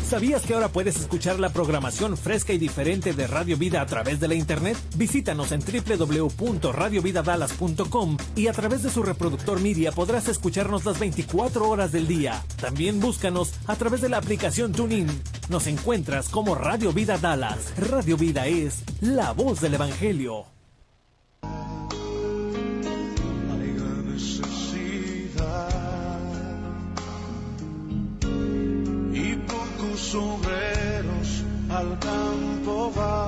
¿Sabías que ahora puedes escuchar la programación fresca y diferente de Radio Vida a través de la internet? Visítanos en www.radiovidadallas.com y a través de su reproductor Media podrás escucharnos las 24 horas del día. También búscanos a través de la aplicación TuneIn. Nos encuentras como Radio Vida Dallas. Radio Vida es la voz del Evangelio. Obreros al campo va.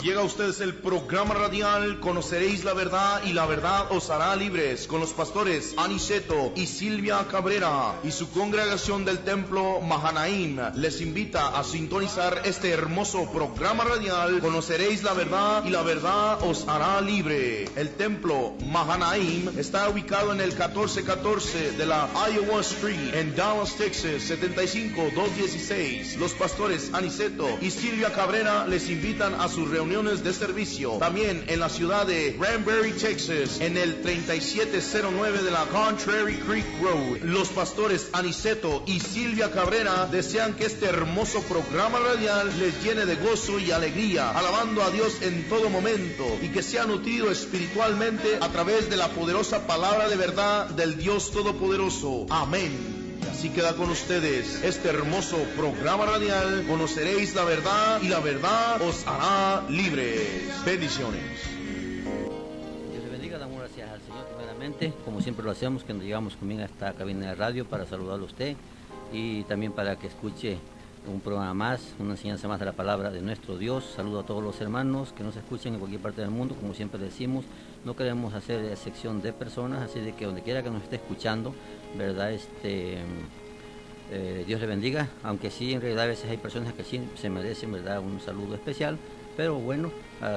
Llega a ustedes el programa radial Conoceréis la Verdad y la Verdad os hará libres, con los pastores Aniceto y Silvia Cabrera y su congregación del templo Mahanaim. Les invita a sintonizar este hermoso programa radial Conoceréis la Verdad y la Verdad os hará libre. El templo Mahanaim está ubicado en el 1414 de la Iowa Street en Dallas, Texas 75216. Los pastores Aniceto y Silvia Cabrera les invitan a sus reuniones de servicio. También en la ciudad de Granbury, Texas, en el 3709 de la Contrary Creek Road. Los pastores Aniceto y Silvia Cabrera desean que este hermoso programa radial les llene de gozo y alegría, alabando a Dios en todo momento, y que sea nutrido espiritualmente a través de la poderosa palabra de verdad del Dios Todopoderoso. Amén. Así queda con ustedes este hermoso programa radial. Conoceréis la verdad y la verdad os hará libres. Bendiciones. Dios le bendiga, damos gracias al Señor primeramente, como siempre lo hacemos, cuando llegamos conmigo a esta cabina de radio para saludarlo a usted y también para que escuche un programa más, una enseñanza más de la palabra de nuestro Dios. Saludo a todos los hermanos que nos escuchen en cualquier parte del mundo. Como siempre decimos, no queremos hacer excepción de personas, así de que donde quiera que nos esté escuchando, ¿verdad? Dios le bendiga, aunque sí, en realidad a veces hay personas que sí se merecen, ¿verdad?, un saludo especial, pero bueno,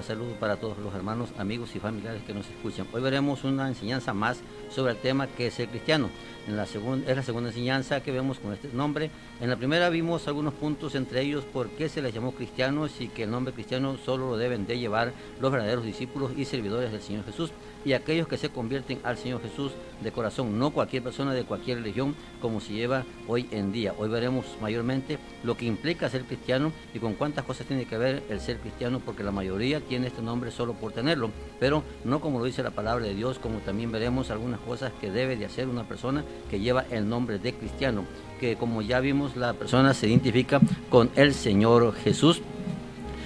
saludo para todos los hermanos, amigos y familiares que nos escuchan. Hoy veremos una enseñanza más sobre el tema que es el cristiano. Es la segunda enseñanza que vemos con este nombre. En la primera vimos algunos puntos, entre ellos por qué se les llamó cristianos y que el nombre cristiano solo lo deben de llevar los verdaderos discípulos y servidores del Señor Jesús y aquellos que se convierten al Señor Jesús de corazón, no cualquier persona de cualquier religión como se lleva hoy en día. Hoy veremos mayormente lo que implica ser cristiano y con cuántas cosas tiene que ver el ser cristiano, porque la mayoría tiene este nombre solo por tenerlo, pero no como lo dice la palabra de Dios, como también veremos algunas cosas que debe de hacer una persona que lleva el nombre de cristiano, que como ya vimos, la persona se identifica con el Señor Jesús.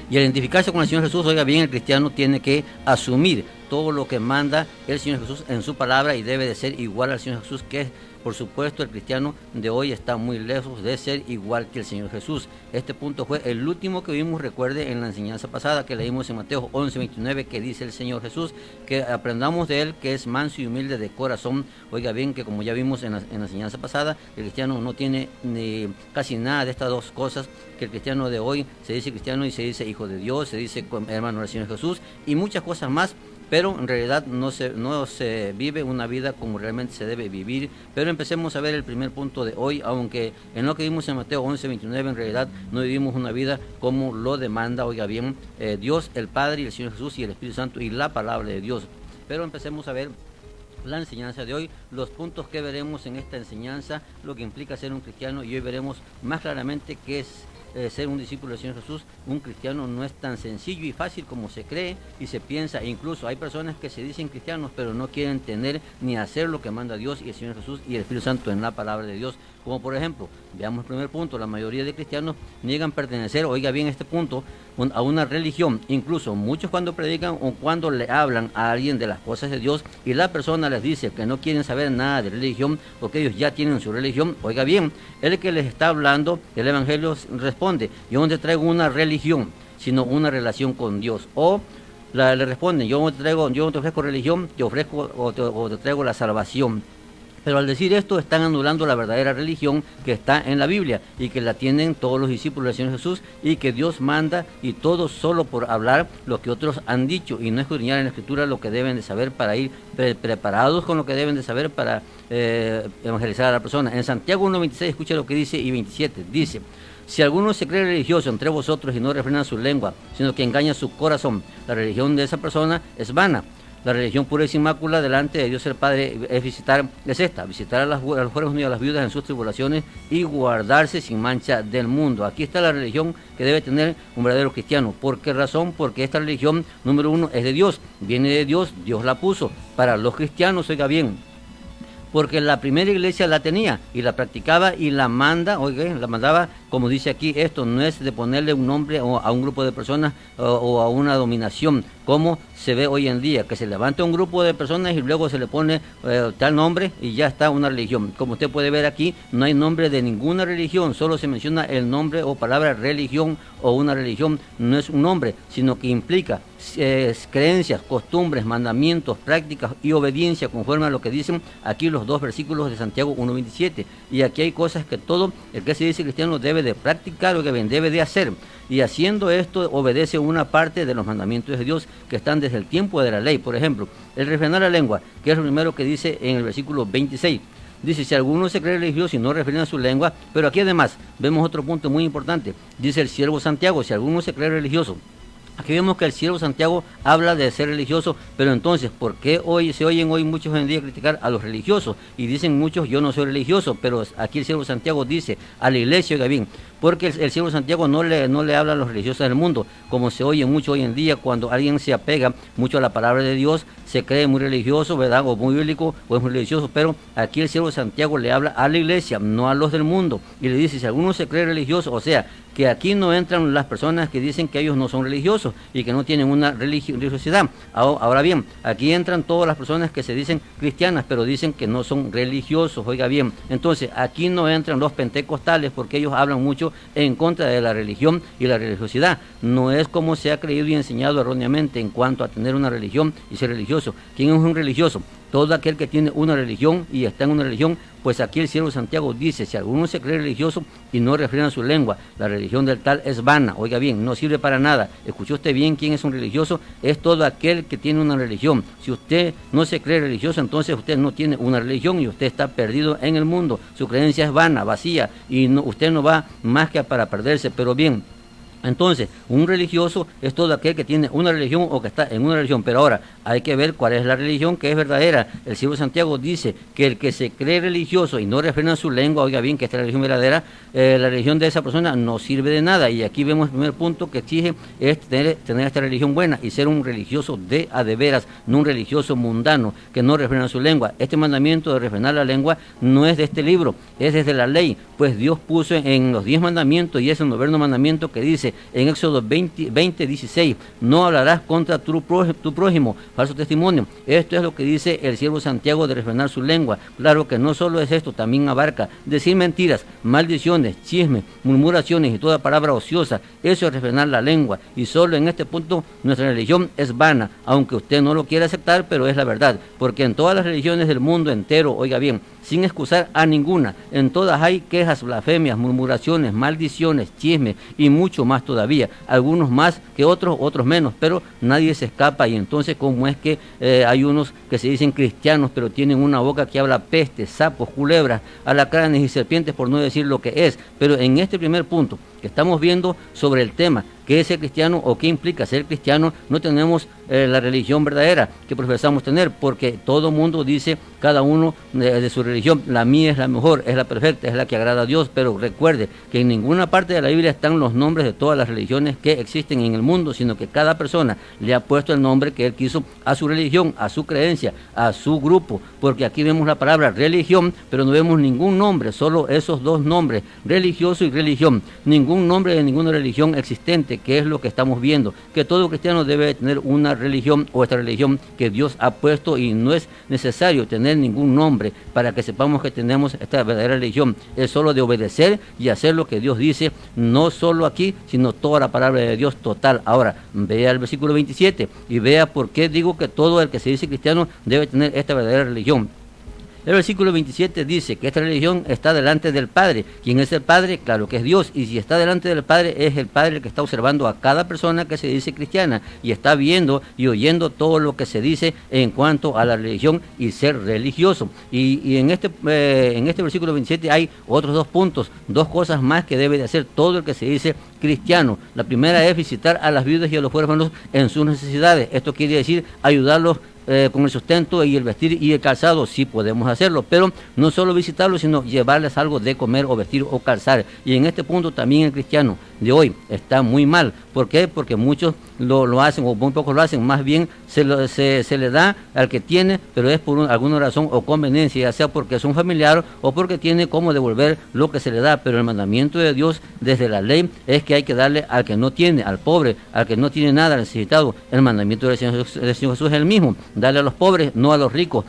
Y al identificarse con el Señor Jesús, oiga bien, el cristiano tiene que asumir todo lo que manda el Señor Jesús en su palabra y debe de ser igual al Señor Jesús, que por supuesto el cristiano de hoy está muy lejos de ser igual que el Señor Jesús. Este punto fue el último que vimos, recuerde, en la enseñanza pasada que leímos en Mateo 11:29, que dice el Señor Jesús, que aprendamos de Él, que es manso y humilde de corazón. Oiga bien, que como ya vimos en la enseñanza pasada, el cristiano no tiene casi nada de estas dos cosas, que el cristiano de hoy se dice cristiano y se dice hijo de Dios, se dice hermano del Señor Jesús y muchas cosas más, pero en realidad no se vive una vida como realmente se debe vivir. Pero empecemos a ver el primer punto de hoy, aunque en lo que vimos en Mateo 11:29 en realidad no vivimos una vida como lo demanda, oiga bien, Dios, el Padre y el Señor Jesús y el Espíritu Santo y la palabra de Dios. Pero empecemos a ver la enseñanza de hoy, los puntos que veremos en esta enseñanza, lo que implica ser un cristiano, y hoy veremos más claramente qué es ser un discípulo del Señor Jesús. Un cristiano no es tan sencillo y fácil como se cree y se piensa, e incluso hay personas que se dicen cristianos pero no quieren tener ni hacer lo que manda Dios y el Señor Jesús y el Espíritu Santo en la palabra de Dios. Como por ejemplo, veamos el primer punto, la mayoría de cristianos niegan pertenecer, oiga bien este punto, a una religión. Incluso muchos cuando predican o cuando le hablan a alguien de las cosas de Dios y la persona les dice que no quieren saber nada de religión porque ellos ya tienen su religión, oiga bien, el que les está hablando del Evangelio responde: yo no te traigo una religión, sino una relación con Dios. O le responden: yo no te ofrezco religión, te ofrezco o te traigo la salvación. Pero al decir esto están anulando la verdadera religión que está en la Biblia y que la tienen todos los discípulos del Señor Jesús y que Dios manda, y todo solo por hablar lo que otros han dicho y no escudriñar en la Escritura lo que deben de saber para ir preparados con lo que deben de saber para evangelizar a la persona. En Santiago 1:26 escucha lo que dice, y 27 dice: si alguno se cree religioso entre vosotros y no refrena su lengua, sino que engaña su corazón, la religión de esa persona es vana. La religión pura y sin mácula delante de Dios el Padre es esta, visitar a los huérfanos y a las viudas en sus tribulaciones y guardarse sin mancha del mundo. Aquí está la religión que debe tener un verdadero cristiano. ¿Por qué razón? Porque esta religión, número uno, es de Dios, viene de Dios, Dios la puso. Para los cristianos, oiga bien, porque la primera iglesia la tenía y la practicaba y la mandaba, como dice aquí, esto no es de ponerle un nombre a un grupo de personas o a una dominación, como se ve hoy en día, que se levanta un grupo de personas y luego se le pone tal nombre y ya está una religión. Como usted puede ver aquí, no hay nombre de ninguna religión, solo se menciona el nombre o palabra religión o una religión. No es un nombre, sino que implica creencias, costumbres, mandamientos, prácticas y obediencia conforme a lo que dicen aquí los dos versículos de Santiago 1:27. Y aquí hay cosas que todo el que se dice cristiano debe de practicar o que debe de hacer. Y haciendo esto obedece una parte de los mandamientos de Dios que están desde el tiempo de la ley. Por ejemplo, el refrenar la lengua, que es lo primero que dice en el versículo 26. Dice, si alguno se cree religioso y no refrena su lengua, pero aquí además vemos otro punto muy importante. Dice el siervo Santiago, si alguno se cree religioso. Aquí vemos que el siervo Santiago habla de ser religioso, pero entonces, ¿por qué se oyen hoy muchos hoy en día criticar a los religiosos? Y dicen muchos, yo no soy religioso, pero aquí el siervo Santiago dice a la iglesia, oiga bien, porque el siervo Santiago no le habla a los religiosos del mundo, como se oye mucho hoy en día cuando alguien se apega mucho a la palabra de Dios, se cree muy religioso, ¿verdad? O muy bíblico, o es muy religioso, pero aquí el siervo Santiago le habla a la iglesia, no a los del mundo, y le dice, si alguno se cree religioso, o sea, que aquí no entran las personas que dicen que ellos no son religiosos y que no tienen una religiosidad. Ahora bien, aquí entran todas las personas que se dicen cristianas, pero dicen que no son religiosos, oiga bien. Entonces, aquí no entran los pentecostales porque ellos hablan mucho en contra de la religión y la religiosidad. No es como se ha creído y enseñado erróneamente en cuanto a tener una religión y ser religioso. ¿Quién es un religioso? Todo aquel que tiene una religión y está en una religión, pues aquí el siervo Santiago dice, si alguno se cree religioso y no refrena su lengua, la religión del tal es vana, oiga bien, no sirve para nada. ¿Escuchó usted bien quién es un religioso? Es todo aquel que tiene una religión. Si usted no se cree religioso, entonces usted no tiene una religión y usted está perdido en el mundo. Su creencia es vana, vacía, y usted no va más que para perderse, pero bien. Entonces, un religioso es todo aquel que tiene una religión o que está en una religión. Pero ahora, hay que ver cuál es la religión que es verdadera. El siervo Santiago dice que el que se cree religioso y no refrena su lengua, oiga bien, que esta es la religión verdadera, la religión de esa persona no sirve de nada. Y aquí vemos el primer punto que exige es tener esta religión buena y ser un religioso de a de veras, no un religioso mundano que no refrena su lengua. Este mandamiento de refrenar la lengua no es de este libro, es desde la ley, pues Dios puso en los 10 mandamientos y es el 9º mandamiento que dice en Éxodo 20:16, no hablarás contra tu prójimo, falso testimonio. Esto es lo que dice el siervo Santiago de refrenar su lengua. Claro que no solo es esto, también abarca decir mentiras, maldiciones, chismes, murmuraciones y toda palabra ociosa. Eso es refrenar la lengua. Y solo en este punto nuestra religión es vana, aunque usted no lo quiera aceptar, pero es la verdad. Porque en todas las religiones del mundo entero, oiga bien, sin excusar a ninguna, en todas hay quejas, blasfemias, murmuraciones, maldiciones, chismes y mucho más todavía, algunos más que otros, otros menos, pero nadie se escapa. Y entonces, ¿cómo es que hay unos que se dicen cristianos, pero tienen una boca que habla pestes, sapos, culebras, alacranes y serpientes, por no decir lo que es? Pero en este primer punto que estamos viendo sobre el tema, ¿qué es ser cristiano o qué implica ser cristiano? No tenemos la religión verdadera que profesamos tener, porque todo mundo dice, cada uno de su religión, la mía es la mejor, es la perfecta, es la que agrada a Dios, pero recuerde que en ninguna parte de la Biblia están los nombres de todas las religiones que existen en el mundo, sino que cada persona le ha puesto el nombre que él quiso a su religión, a su creencia, a su grupo, porque aquí vemos la palabra religión, pero no vemos ningún nombre, solo esos dos nombres, religioso y religión, ningún nombre de ninguna religión existente, que es lo que estamos viendo, que todo cristiano debe tener una religión o esta religión que Dios ha puesto, y no es necesario tener ningún nombre para que sepamos que tenemos esta verdadera religión. Es solo de obedecer y hacer lo que Dios dice, no solo aquí, sino toda la palabra de Dios total. Ahora, vea el versículo 27 y vea por qué digo que todo el que se dice cristiano debe tener esta verdadera religión. El versículo 27 dice que esta religión está delante del Padre. ¿Quién es el Padre? Claro que es Dios. Y si está delante del Padre, es el Padre el que está observando a cada persona que se dice cristiana y está viendo y oyendo todo lo que se dice en cuanto a la religión y ser religioso. Y en este versículo 27 hay otros dos puntos, dos cosas más que debe de hacer todo el que se dice cristiano. La primera es visitar a las viudas y a los huérfanos en sus necesidades. Esto quiere decir ayudarlos con el sustento y el vestir y el calzado, sí podemos hacerlo, pero no solo visitarlos, sino llevarles algo de comer o vestir o calzar. Y en este punto también el cristiano de hoy está muy mal. ¿Por qué? Porque muchos lo hacen, o muy pocos lo hacen, más bien se le da al que tiene, pero es por alguna razón o conveniencia, ya sea porque es un familiar o porque tiene cómo devolver lo que se le da. Pero el mandamiento de Dios desde la ley es que hay que darle al que no tiene, al pobre, al que no tiene nada, al necesitado. El mandamiento del Señor Jesús es el mismo: darle a los pobres, no a los ricos,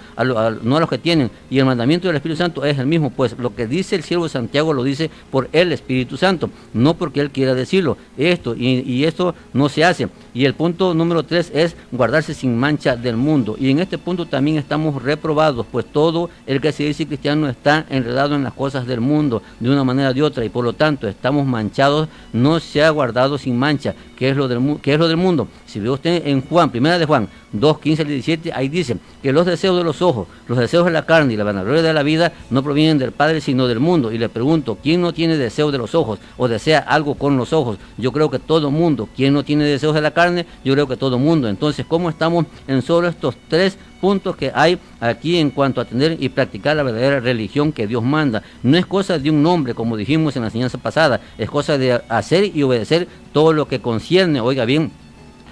no a los que tienen. Y el mandamiento del Espíritu Santo es el mismo, pues lo que dice el siervo de Santiago lo dice por el Espíritu Santo, no porque él quiera decirlo. Y esto no se hace. Y el punto número 3 es guardarse sin mancha del mundo. Y en este punto también estamos reprobados, pues todo el que se dice cristiano está enredado en las cosas del mundo, de una manera o de otra, y por lo tanto estamos manchados. No se ha guardado sin mancha, que es lo del mundo. Si ve usted en Juan, primera de Juan 2, 15 al 17, ahí dice que los deseos de los ojos, los deseos de la carne y la vanagloria de la vida no provienen del Padre, sino del mundo. Y le pregunto, ¿quién no tiene deseo de los ojos o desea algo con los ojos? Yo creo que todo mundo. ¿Quién no tiene deseos de la carne? Yo creo que todo mundo. Entonces, ¿cómo estamos en solo estos 3 puntos que hay aquí en cuanto a tener y practicar la verdadera religión que Dios manda? No es cosa de un hombre, como dijimos en la enseñanza pasada, es cosa de hacer y obedecer todo lo que concierne, oiga bien,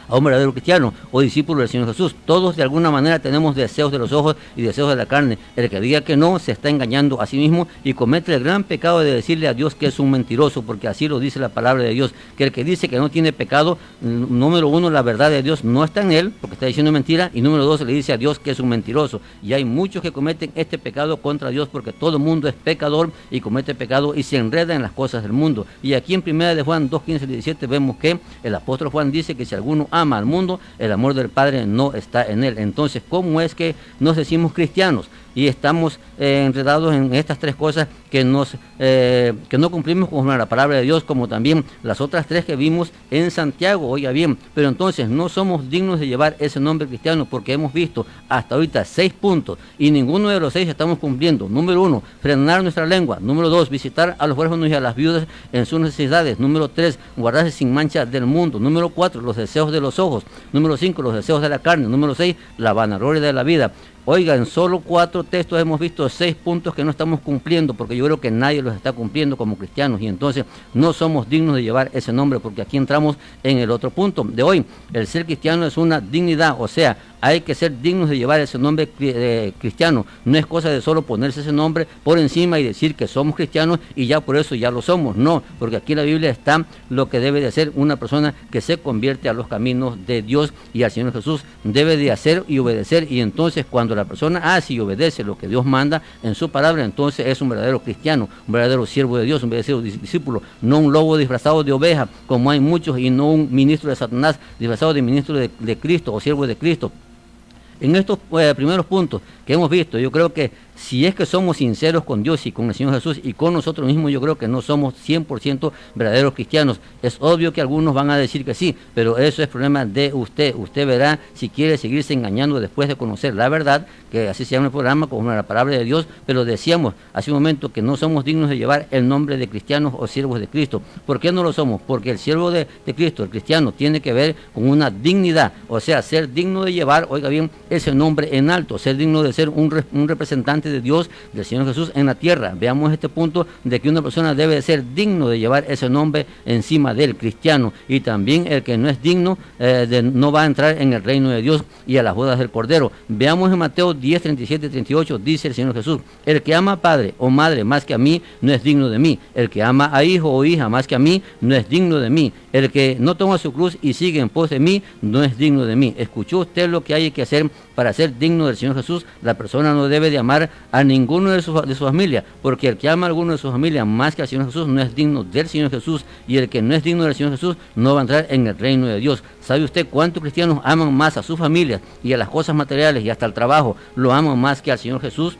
a un verdadero cristiano o discípulo del Señor Jesús. Todos de alguna manera tenemos deseos de los ojos y deseos de la carne. El que diga que no se está engañando a sí mismo y comete el gran pecado de decirle a Dios que es un mentiroso, porque así lo dice la palabra de Dios, que el que dice que no tiene pecado, número 1, la verdad de Dios no está en él, porque está diciendo mentira, y número 2, le dice a Dios que es un mentiroso. Y hay muchos que cometen este pecado contra Dios, porque todo el mundo es pecador y comete pecado y se enreda en las cosas del mundo. Y aquí en primera de Juan 2, 15 al 17 vemos que el apóstol Juan dice que si alguno ama al mundo, el amor del Padre no está en él. Entonces, ¿cómo es que nos decimos cristianos y estamos enredados en estas 3 cosas que no cumplimos con la palabra de Dios, como también las otras 3 que vimos en Santiago? Oiga bien, pero entonces no somos dignos de llevar ese nombre cristiano, porque hemos visto hasta ahorita 6 puntos y ninguno de los 6 estamos cumpliendo. Número 1, frenar nuestra lengua. Número 2, visitar a los huérfanos y a las viudas en sus necesidades. Número 3, guardarse sin mancha del mundo. Número 4, los deseos de los ojos. Número 5, los deseos de la carne. Número 6, la vanagloria de la vida. Oiga, en solo 4 textos hemos visto 6 puntos que no estamos cumpliendo, porque yo creo que nadie los está cumpliendo como cristianos, y entonces no somos dignos de llevar ese nombre, porque aquí entramos en el otro punto de hoy. El ser cristiano es una dignidad, o sea, hay que ser dignos de llevar ese nombre cristiano. No es cosa de solo ponerse ese nombre por encima y decir que somos cristianos y ya por eso ya lo somos. No, porque aquí en la Biblia está lo que debe de ser una persona que se convierte a los caminos de Dios y al Señor Jesús. Debe de hacer y obedecer, y entonces cuando la persona hace y obedece lo que Dios manda en su palabra, entonces es un verdadero cristiano, un verdadero siervo de Dios, un verdadero discípulo, no un lobo disfrazado de oveja, como hay muchos, y no un ministro de Satanás disfrazado de ministro de Cristo o siervo de Cristo. En estos primeros puntos que hemos visto, yo creo que si es que somos sinceros con Dios y con el Señor Jesús y con nosotros mismos, yo creo que no somos 100% verdaderos cristianos. Es obvio que algunos van a decir que sí, pero eso es problema de usted. Usted verá si quiere seguirse engañando después de conocer la verdad, que así se llama el programa, como la palabra de Dios. Pero decíamos hace un momento que no somos dignos de llevar el nombre de cristianos o siervos de Cristo. ¿Por qué no lo somos? Porque el siervo de Cristo, el cristiano, tiene que ver con una dignidad, o sea, ser digno de llevar, oiga bien, ese nombre en alto, ser digno de ser un representante de Dios, del Señor Jesús en la tierra. Veamos este punto de que una persona debe de ser digno de llevar ese nombre encima del cristiano, y también el que no es digno no va a entrar en el reino de Dios y a las bodas del Cordero. Veamos en Mateo 10, 37, 38, dice el Señor Jesús: el que ama a padre o madre más que a mí no es digno de mí. El que ama a hijo o hija más que a mí no es digno de mí. El que no toma su cruz y sigue en pos de mí no es digno de mí. ¿Escuchó usted lo que hay que hacer para ser digno del Señor Jesús? La persona no debe de amar a ninguno de su familia, porque el que ama a alguno de su familia más que al Señor Jesús no es digno del Señor Jesús, y el que no es digno del Señor Jesús no va a entrar en el reino de Dios. ¿Sabe usted cuántos cristianos aman más a sus familias y a las cosas materiales y hasta el trabajo? Lo aman más que al Señor Jesús.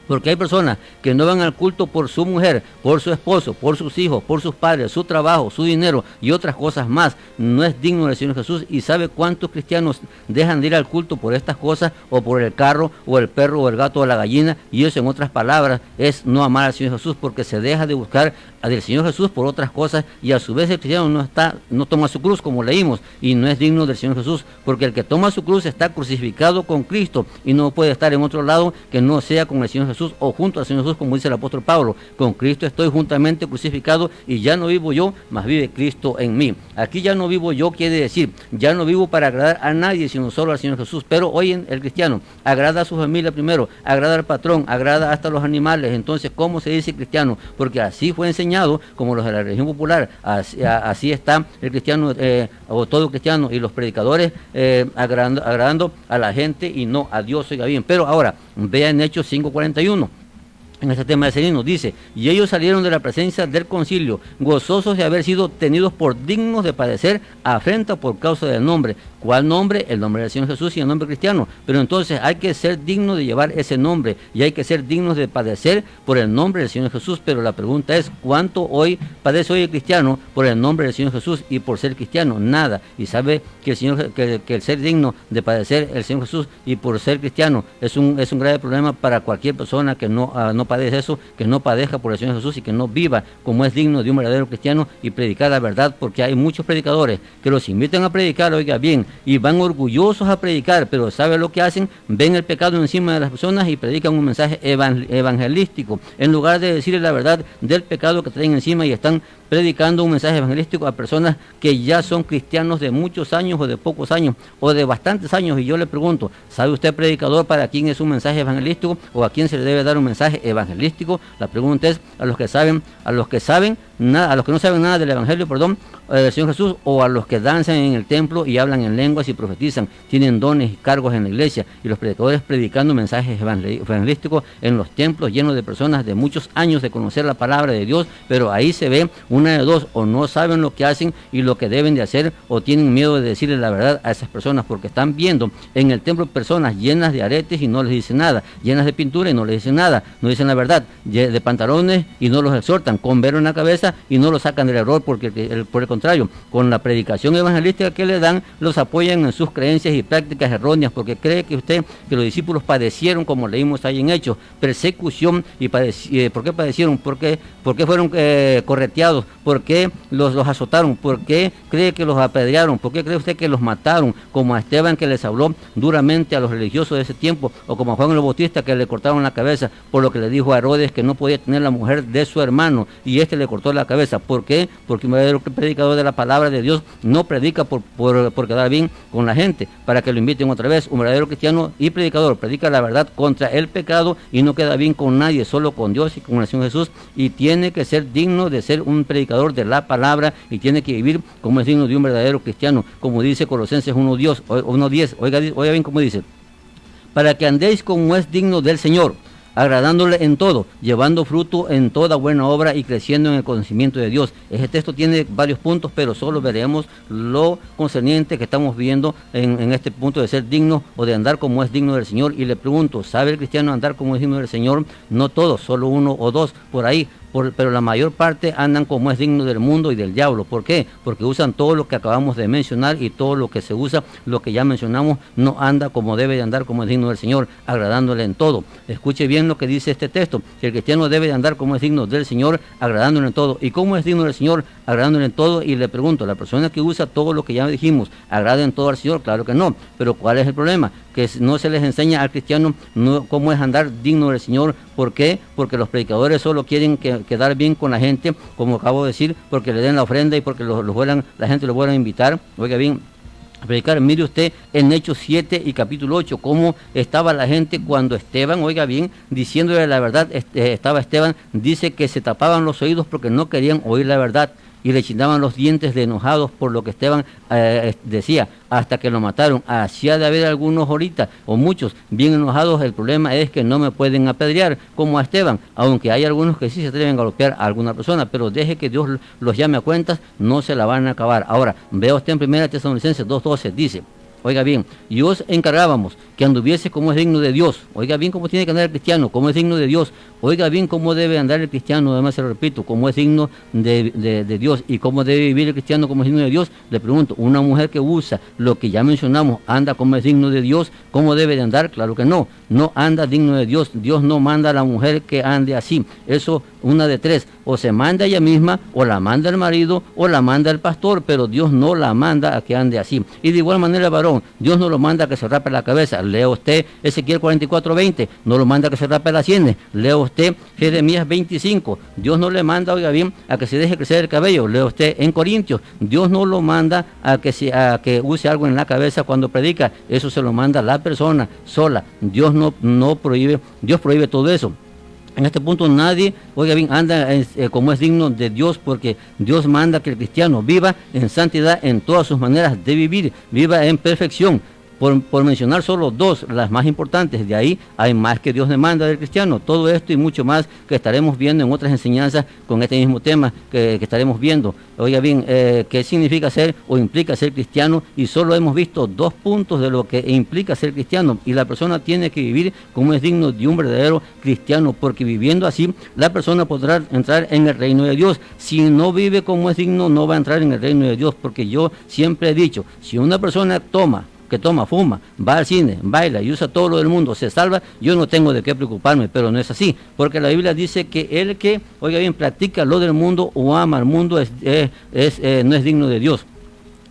Porque hay personas que no van al culto por su mujer, por su esposo, por sus hijos, por sus padres, su trabajo, su dinero y otras cosas más. No es digno del Señor Jesús. ¿Y sabe cuántos cristianos dejan de ir al culto por estas cosas, o por el carro, o el perro, o el gato, o la gallina? Y eso, en otras palabras, es no amar al Señor Jesús, porque se deja de buscar del Señor Jesús por otras cosas, y a su vez el cristiano no toma su cruz, como leímos, y no es digno del Señor Jesús, porque el que toma su cruz está crucificado con Cristo y no puede estar en otro lado que no sea con el Señor Jesús o junto al Señor Jesús, como dice el apóstol Pablo. Con Cristo estoy juntamente crucificado, y ya no vivo yo, mas vive Cristo en mí. Aquí ya no vivo yo quiere decir, ya no vivo para agradar a nadie, sino solo al Señor Jesús. Pero hoy el cristiano agrada a su familia primero, agrada al patrón, agrada hasta a los animales. Entonces, ¿cómo se dice cristiano? Porque así fue enseñado, como los de la religión popular. Así está el cristiano, o todo cristiano, y los predicadores agradando a la gente y no a Dios. Oiga bien, pero ahora vean Hechos 5:41. En este tema de Serino dice: y ellos salieron de la presencia del concilio, gozosos de haber sido tenidos por dignos de padecer afrenta por causa del nombre. ¿Cuál nombre? El nombre del Señor Jesús y el nombre cristiano. Pero entonces hay que ser dignos de llevar ese nombre, y hay que ser dignos de padecer por el nombre del Señor Jesús. Pero la pregunta es, ¿cuánto padece hoy el cristiano por el nombre del Señor Jesús y por ser cristiano? Nada. Y sabe que el ser digno de padecer el Señor Jesús y por ser cristiano es un grave problema para cualquier persona que no padece eso, que no padezca por el Señor Jesús y que no viva como es digno de un verdadero cristiano y predicar la verdad. Porque hay muchos predicadores que los invitan a predicar, oiga bien, y van orgullosos a predicar, pero ¿sabe lo que hacen? Ven el pecado encima de las personas y predican un mensaje evangelístico, en lugar de decirle la verdad del pecado que traen encima, y están predicando un mensaje evangelístico a personas que ya son cristianos de muchos años, o de pocos años, o de bastantes años. Y yo le pregunto, ¿sabe usted, predicador, para quién es un mensaje evangelístico, o a quién se le debe dar un mensaje evangelístico? La pregunta es a los que no saben nada del evangelio, del Señor Jesús, o a los que danzan en el templo y hablan en lenguas y profetizan, tienen dones y cargos en la iglesia, y los predicadores predicando mensajes evangelísticos en los templos llenos de personas de muchos años de conocer la palabra de Dios. Pero ahí se ve una de dos: o no saben lo que hacen y lo que deben de hacer, o tienen miedo de decirle la verdad a esas personas, porque están viendo en el templo personas llenas de aretes y no les dicen nada, llenas de pintura y no les dicen nada, no dicen la verdad, de pantalones y no los exhortan, con velo en la cabeza y no los sacan del error, porque por el contrario, con la predicación evangelística que le dan, los apoyan en sus creencias y prácticas erróneas, porque cree que los discípulos padecieron, como leímos ahí en Hechos, persecución. ¿Y por qué padecieron? ¿Por qué fueron correteados? ¿Por qué los azotaron? ¿Por qué cree que los apedrearon? ¿Por qué cree usted que los mataron? Como a Esteban, que les habló duramente a los religiosos de ese tiempo, o como a Juan el Bautista, que le cortaron la cabeza por lo que le dijo a Herodes que no podía tener la mujer de su hermano, y le cortó la cabeza. ¿Por qué? Porque un verdadero predicador de la palabra de Dios no predica por quedar bien con la gente, para que lo inviten otra vez. Un verdadero cristiano y predicador predica la verdad contra el pecado y no queda bien con nadie, solo con Dios y con el Señor Jesús, y tiene que ser digno de ser un predicador de la palabra, y tiene que vivir como es digno de un verdadero cristiano, como dice Colosenses 1:10. Oiga bien cómo dice: para que andéis como es digno del Señor, agradándole en todo, llevando fruto en toda buena obra y creciendo en el conocimiento de Dios. Este texto tiene varios puntos, pero solo veremos lo concerniente que estamos viendo en este punto de ser digno, o de andar como es digno del Señor. Y le pregunto, ¿sabe el cristiano andar como es digno del Señor? No todos, solo uno o dos por ahí. Pero la mayor parte andan como es digno del mundo y del diablo. ¿Por qué? Porque usan todo lo que acabamos de mencionar, y todo lo que se usa, lo que ya mencionamos, no anda como debe de andar, como es digno del Señor, agradándole en todo. Escuche bien lo que dice este texto, que el cristiano debe de andar como es digno del Señor, agradándole en todo. ¿Y cómo es digno del Señor? Agradándole en todo. Y le pregunto, ¿la persona que usa todo lo que ya dijimos agrada en todo al Señor? Claro que no. Pero ¿cuál es el problema? Que no se les enseña al cristiano cómo es andar digno del Señor. ¿Por qué? Porque los predicadores solo quieren quedar bien con la gente, como acabo de decir, porque le den la ofrenda y porque la gente lo vuelva a invitar. Oiga bien, a predicar. Mire usted en Hechos 7 y capítulo 8, cómo estaba la gente cuando Esteban, oiga bien, diciéndole la verdad, estaba Esteban, dice que se tapaban los oídos porque no querían oír la verdad, y le chinaban los dientes de enojados por lo que Esteban decía, hasta que lo mataron. Así ha de haber algunos ahorita, o muchos, bien enojados. El problema es que no me pueden apedrear como a Esteban, aunque hay algunos que sí se atreven a golpear a alguna persona, pero deje que Dios los llame a cuentas, no se la van a acabar. Ahora, vea usted en 1 Tesalonicenses 2:12, dice: Oiga bien, y os encargábamos que anduviese como es digno de Dios. Oiga bien cómo tiene que andar el cristiano, como es digno de Dios. Oiga bien cómo debe andar el cristiano, además se lo repito, como es digno de Dios. Y cómo debe vivir el cristiano como es digno de Dios. Le pregunto, una mujer que usa lo que ya mencionamos, anda como es digno de Dios, ¿cómo debe de andar? Claro que no, no anda digno de Dios. Dios no manda a la mujer que ande así. Eso, una de tres, o se manda ella misma, o la manda el marido, o la manda el pastor, pero Dios no la manda a que ande así. Y de igual manera el varón, Dios no lo manda a que se rape la cabeza. Lea usted Ezequiel 44:20, no lo manda a que se rape las sienes. Lea usted Jeremías 25, Dios no le manda, oiga bien, a que se deje crecer el cabello. Lea usted en Corintios, Dios no lo manda a que use algo en la cabeza cuando predica. Eso se lo manda la persona sola. Dios no prohíbe, Dios prohíbe todo eso. En este punto nadie, oiga bien, anda como es digno de Dios, porque Dios manda que el cristiano viva en santidad en todas sus maneras de vivir, viva en perfección. Por mencionar solo dos, las más importantes, de ahí hay más que Dios demanda del cristiano. Todo esto y mucho más que estaremos viendo en otras enseñanzas con este mismo tema que estaremos viendo. Oiga bien, ¿qué significa ser o implica ser cristiano? Y solo hemos visto 2 puntos de lo que implica ser cristiano. Y la persona tiene que vivir como es digno de un verdadero cristiano, porque viviendo así, la persona podrá entrar en el reino de Dios. Si no vive como es digno, no va a entrar en el reino de Dios, porque yo siempre he dicho, si una persona toma, fuma, va al cine, baila y usa todo lo del mundo, se salva, yo no tengo de qué preocuparme, pero no es así, porque la Biblia dice que el que, oiga bien, practica lo del mundo o ama al mundo no es digno de Dios.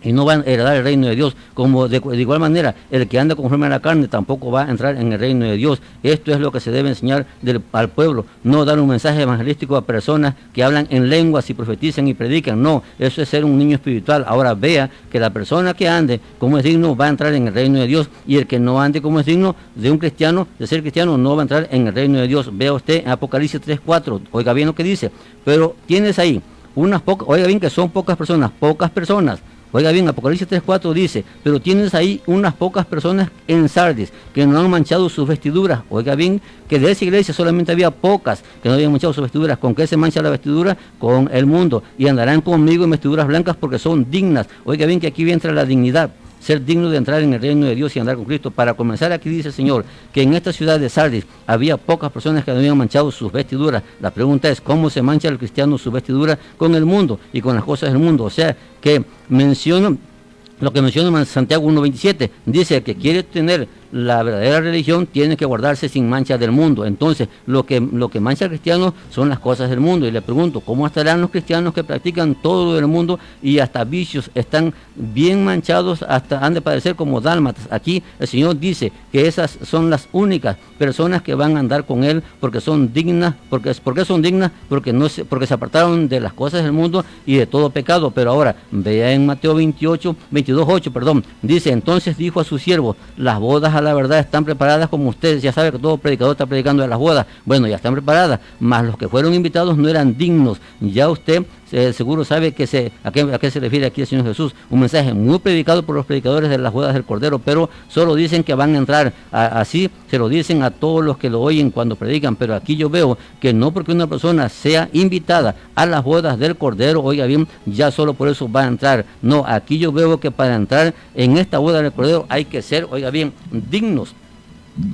Y no van a heredar el reino de Dios. Como de igual manera, el que anda conforme a la carne tampoco va a entrar en el reino de Dios. Esto es lo que se debe enseñar al pueblo. No dar un mensaje evangelístico a personas que hablan en lenguas y profetizan y predican. No, eso es ser un niño espiritual. Ahora vea que la persona que ande como es digno va a entrar en el reino de Dios. Y el que no ande como es digno de un cristiano, de ser cristiano, no va a entrar en el reino de Dios. Vea usted en Apocalipsis 3:4. Oiga bien lo que dice. Pero tienes ahí unas pocas, oiga bien que son pocas personas. Oiga bien, Apocalipsis 3:4 dice, pero tienes ahí unas pocas personas en Sardis que no han manchado sus vestiduras. Oiga bien, que de esa iglesia solamente había pocas que no habían manchado sus vestiduras. ¿Con qué se mancha la vestidura? Con el mundo. Y andarán conmigo en vestiduras blancas porque son dignas. Oiga bien que aquí entra la dignidad. Ser digno de entrar en el reino de Dios y andar con Cristo. Para comenzar, aquí dice el Señor que en esta ciudad de Sardis había pocas personas que no habían manchado sus vestiduras. La pregunta es, ¿cómo se mancha el cristiano su vestidura? Con el mundo y con las cosas del mundo. O sea, que menciono lo que menciona Santiago 1:27. Dice que quiere tener la verdadera religión, tiene que guardarse sin mancha del mundo. Entonces, lo que mancha al cristiano son las cosas del mundo. Y le pregunto, ¿cómo estarán los cristianos que practican todo lo del mundo y hasta vicios están bien manchados, hasta han de padecer como dálmatas? Aquí el Señor dice que esas son las únicas personas que van a andar con Él porque son dignas. ¿Por qué son dignas? Porque se apartaron de las cosas del mundo y de todo pecado. Pero ahora, vea en Mateo 22:8, dice, entonces dijo a sus siervos, las bodas a la verdad están preparadas, como ustedes ya saben que todo predicador está predicando de las bodas. Bueno, ya están preparadas, mas los que fueron invitados no eran dignos. Ya usted seguro sabe a qué se refiere aquí el Señor Jesús. Un mensaje muy predicado por los predicadores de las bodas del Cordero, pero solo dicen que van a entrar. Así se lo dicen a todos los que lo oyen cuando predican, pero aquí yo veo que no porque una persona sea invitada a las bodas del Cordero, oiga bien, ya solo por eso va a entrar. No, aquí yo veo que para entrar en esta boda del Cordero hay que ser, oiga bien, dignos.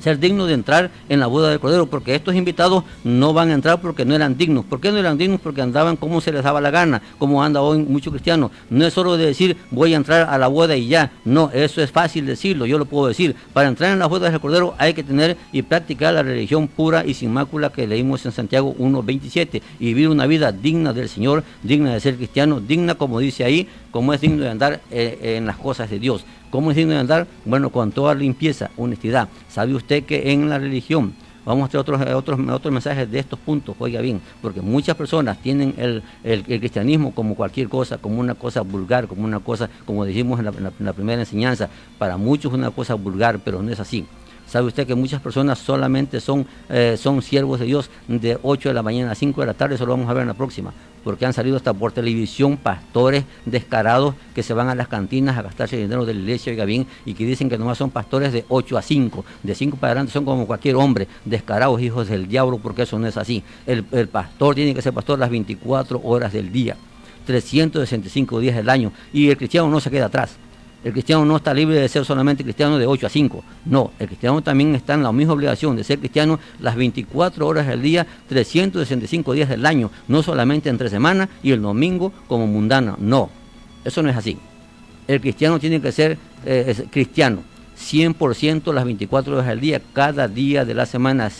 Ser digno de entrar en la boda del Cordero, porque estos invitados no van a entrar porque no eran dignos. ¿Por qué no eran dignos? Porque andaban como se les daba la gana, como anda hoy muchos cristianos. No es solo de decir voy a entrar a la boda y ya, no, eso es fácil decirlo, yo lo puedo decir. Para entrar en las bodas del Cordero hay que tener y practicar la religión pura y sin mácula que leímos en Santiago 1:27 y vivir una vida digna del Señor, digna de ser cristiano, digna, como dice ahí, como es digno de andar en las cosas de Dios. ¿Cómo es digno de andar? Bueno, con toda limpieza, honestidad. ¿Sabe usted que en la religión, vamos a hacer otros mensajes de estos puntos, oiga bien, porque muchas personas tienen el cristianismo como cualquier cosa, como una cosa vulgar, como una cosa, como dijimos en la primera enseñanza, para muchos es una cosa vulgar, pero no es así. ¿Sabe usted que muchas personas solamente son siervos de Dios de 8 de la mañana a 5 de la tarde? Eso lo vamos a ver en la próxima, porque han salido hasta por televisión pastores descarados que se van a las cantinas a gastarse dinero de la iglesia, oiga bien, y que dicen que nomás son pastores de 8 a 5, de 5 para adelante son como cualquier hombre, descarados, hijos del diablo, porque eso no es así. El pastor tiene que ser pastor las 24 horas del día, 365 días del año, y el cristiano no se queda atrás. El cristiano no está libre de ser solamente cristiano de 8 a 5. No, el cristiano también está en la misma obligación de ser cristiano las 24 horas del día, 365 días del año, no solamente entre semana y el domingo como mundano. No, eso no es así. El cristiano tiene que ser cristiano 100% las 24 horas del día, cada día de la semana,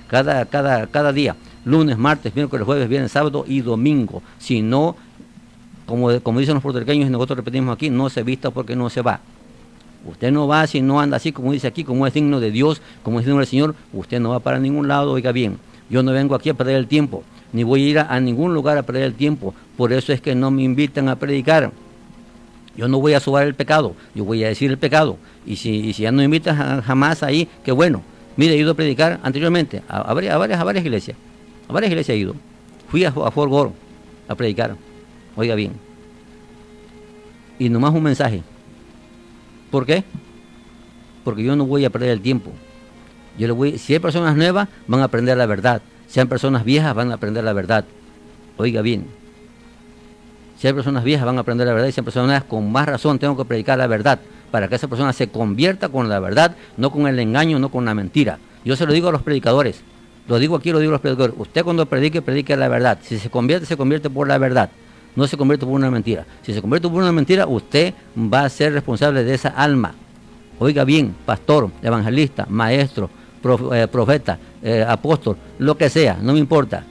cada día, lunes, martes, miércoles, jueves, viernes, sábado y domingo. Si no, como dicen los puertorriqueños y nosotros repetimos aquí, no se vista porque no se va. Usted no va si no anda así, como dice aquí, como es digno de Dios, como es digno del Señor, usted no va para ningún lado. Oiga bien, yo no vengo aquí a perder el tiempo, ni voy a ir a ningún lugar a perder el tiempo. Por eso es que no me invitan a predicar. Yo no voy a sobar el pecado, yo voy a decir el pecado. Y si ya no me invitan jamás ahí, qué bueno. Mire, he ido a predicar anteriormente a varias iglesias. A varias iglesias he ido. Fui a Fort Worth a predicar. Oiga bien. Y nomás un mensaje. ¿Por qué? Porque yo no voy a perder el tiempo. Si hay personas nuevas, van a aprender la verdad. Si hay personas viejas, van a aprender la verdad. Oiga bien. Si hay personas viejas, van a aprender la verdad. Y si hay personas nuevas, con más razón tengo que predicar la verdad, para que esa persona se convierta con la verdad, no con el engaño, no con la mentira. Yo se lo digo a los predicadores. Lo digo aquí, lo digo a los predicadores. Usted cuando predique la verdad. Si se convierte por la verdad. No se convierte por una mentira. Si se convierte por una mentira, usted va a ser responsable de esa alma. Oiga bien, pastor, evangelista, maestro, profeta, apóstol, lo que sea, no me importa.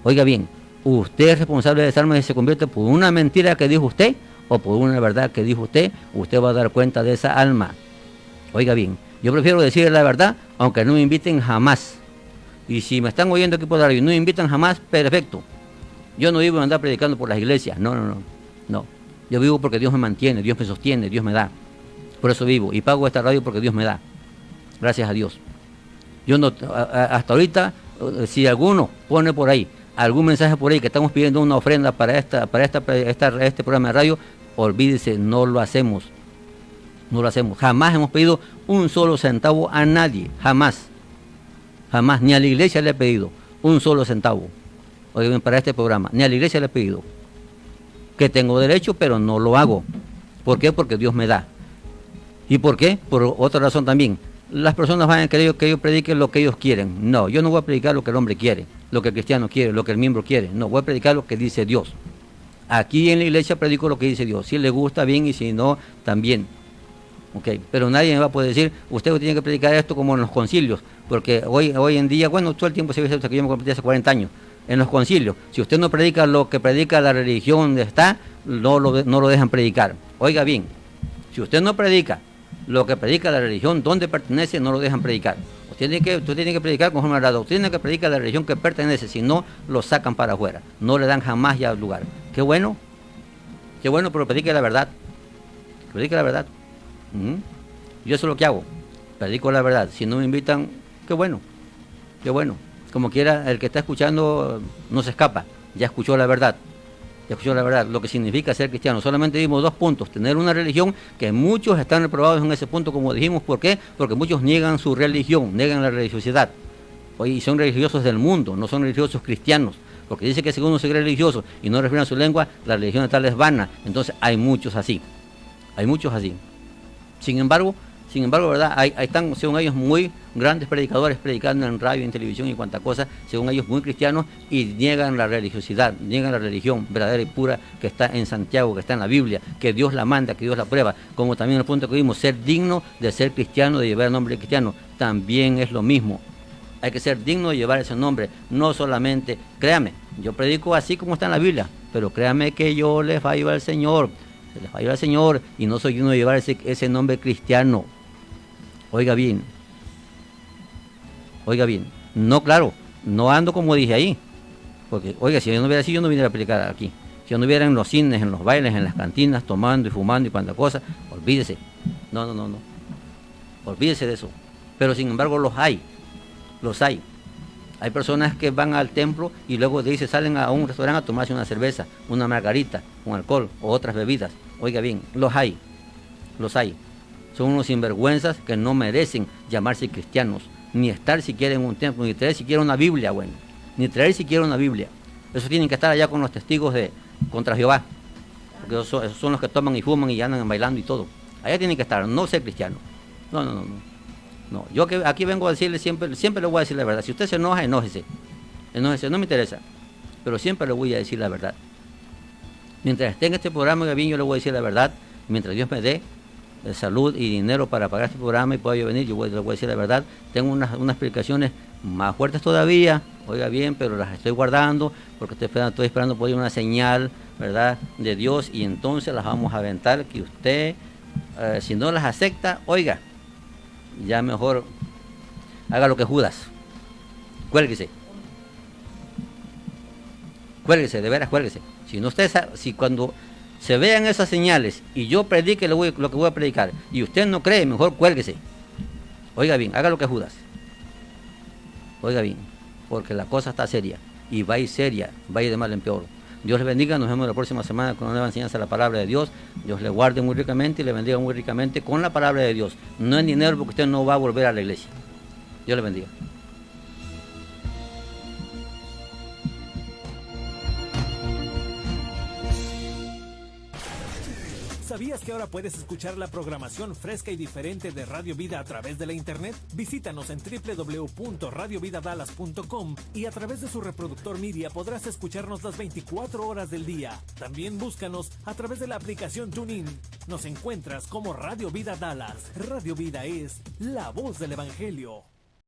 Oiga bien, usted es responsable de esa alma. Si se convierte por una mentira que dijo usted o por una verdad que dijo usted va a dar cuenta de esa alma. Oiga bien, yo prefiero decir la verdad, aunque no me inviten jamás. Y si me están oyendo aquí por la radio y no me invitan jamás, perfecto. Yo no vivo a andar predicando por las iglesias, no. Yo vivo porque Dios me mantiene, Dios me sostiene, Dios me da. Por eso vivo y pago esta radio porque Dios me da. Gracias a Dios. Yo no, hasta ahorita, si alguno pone por ahí algún mensaje por ahí que estamos pidiendo una ofrenda para este programa de radio, olvídese, no lo hacemos. No lo hacemos. Jamás hemos pedido un solo centavo a nadie, jamás. Jamás, ni a la iglesia le he pedido un solo centavo. Oigan, para este programa, ni a la iglesia le he pedido. Que tengo derecho, pero no lo hago. ¿Por qué? Porque Dios me da. ¿Y por qué? Por otra razón también. Las personas van a querer que yo predique lo que ellos quieren. No, yo no voy a predicar lo que el hombre quiere, lo que el cristiano quiere, lo que el miembro quiere. No, voy a predicar lo que dice Dios. Aquí en la iglesia predico lo que dice Dios. Si le gusta, bien, y si no, también. Okay. Pero nadie me va a poder decir, usted tiene que predicar esto como en los concilios, porque hoy en día, bueno, todo el tiempo se ve que yo me convertí hace 40 años, en los concilios, si usted no predica lo que predica la religión donde está, no lo dejan predicar. Oiga bien, si usted no predica lo que predica la religión donde pertenece, no lo dejan predicar. Usted tiene que predicar conforme a la doctrina que predica la religión que pertenece, si no, lo sacan para afuera, no le dan jamás ya lugar. Qué bueno, pero predique la verdad. Predique la verdad. Yo eso es lo que hago, predico la verdad. Si no me invitan, qué bueno. Como quiera, el que está escuchando no se escapa, ya escuchó la verdad, lo que significa ser cristiano. Solamente dimos 2 puntos: tener una religión, que muchos están reprobados en ese punto, como dijimos. ¿Por qué? Porque muchos niegan su religión, niegan la religiosidad. Y son religiosos del mundo, no son religiosos cristianos, porque dice que según uno se cree religioso y no refiere a su lengua, la religión tal es vana. Entonces hay muchos así. Sin embargo, ¿verdad? Ahí están, según ellos, muy grandes predicadores predicando en radio, en televisión y cuanta cosa, según ellos, muy cristianos, y niegan la religiosidad, niegan la religión verdadera y pura que está en Santiago, que está en la Biblia, que Dios la manda, que Dios la prueba. Como también el punto que vimos, ser digno de ser cristiano, de llevar el nombre de cristiano, también es lo mismo. Hay que ser digno de llevar ese nombre, no solamente, créame, yo predico así como está en la Biblia, pero créame que yo le fallo al Señor. Le fallo al Señor y no soy digno de llevar ese nombre cristiano. Oiga bien, no, claro, no ando como dije ahí, porque, oiga, si yo no hubiera así, yo no viniera a predicar aquí. Si yo no hubiera en los cines, en los bailes, en las cantinas, tomando y fumando y cuanta cosa, olvídese. No, olvídese de eso. Pero sin embargo los hay. Hay personas que van al templo y luego salen a un restaurante a tomarse una cerveza, una margarita, un alcohol o otras bebidas. Oiga bien, los hay. Son unos sinvergüenzas que no merecen llamarse cristianos, ni estar siquiera en un templo, ni traer siquiera una Biblia, Esos tienen que estar allá con los testigos contra Jehová, porque esos son los que toman y fuman y andan bailando y todo. Allá tiene que estar, no ser cristiano. No, yo que aquí vengo a decirle siempre le voy a decir la verdad. Si usted se enoja, enójese, no me interesa, pero siempre le voy a decir la verdad. Mientras esté en este programa, Gavín, yo le voy a decir la verdad. Mientras Dios me dé salud y dinero para pagar este programa y pueda yo venir, le voy a decir la verdad. Tengo unas explicaciones más fuertes todavía, oiga bien, pero las estoy guardando porque estoy esperando por ahí una señal, ¿verdad?, de Dios, y entonces las vamos a aventar, que usted, si no las acepta, oiga, ya mejor haga lo que Judas, cuélguese, de veras cuélguese. Si cuando se vean esas señales y yo predique lo que voy a predicar y usted no cree, mejor cuélguese. Oiga bien, haga lo que Judas. Oiga bien, porque la cosa está seria y va a ir seria, va a ir de mal en peor. Dios les bendiga, nos vemos la próxima semana con una nueva enseñanza de la palabra de Dios. Dios le guarde muy ricamente y le bendiga muy ricamente con la palabra de Dios. No en dinero, porque usted no va a volver a la iglesia. Dios le bendiga. ¿Sabías que ahora puedes escuchar la programación fresca y diferente de Radio Vida a través de la internet? Visítanos en www.radiovidadallas.com y a través de su reproductor Media podrás escucharnos las 24 horas del día. También búscanos a través de la aplicación TuneIn. Nos encuentras como Radio Vida Dallas. Radio Vida es la voz del Evangelio.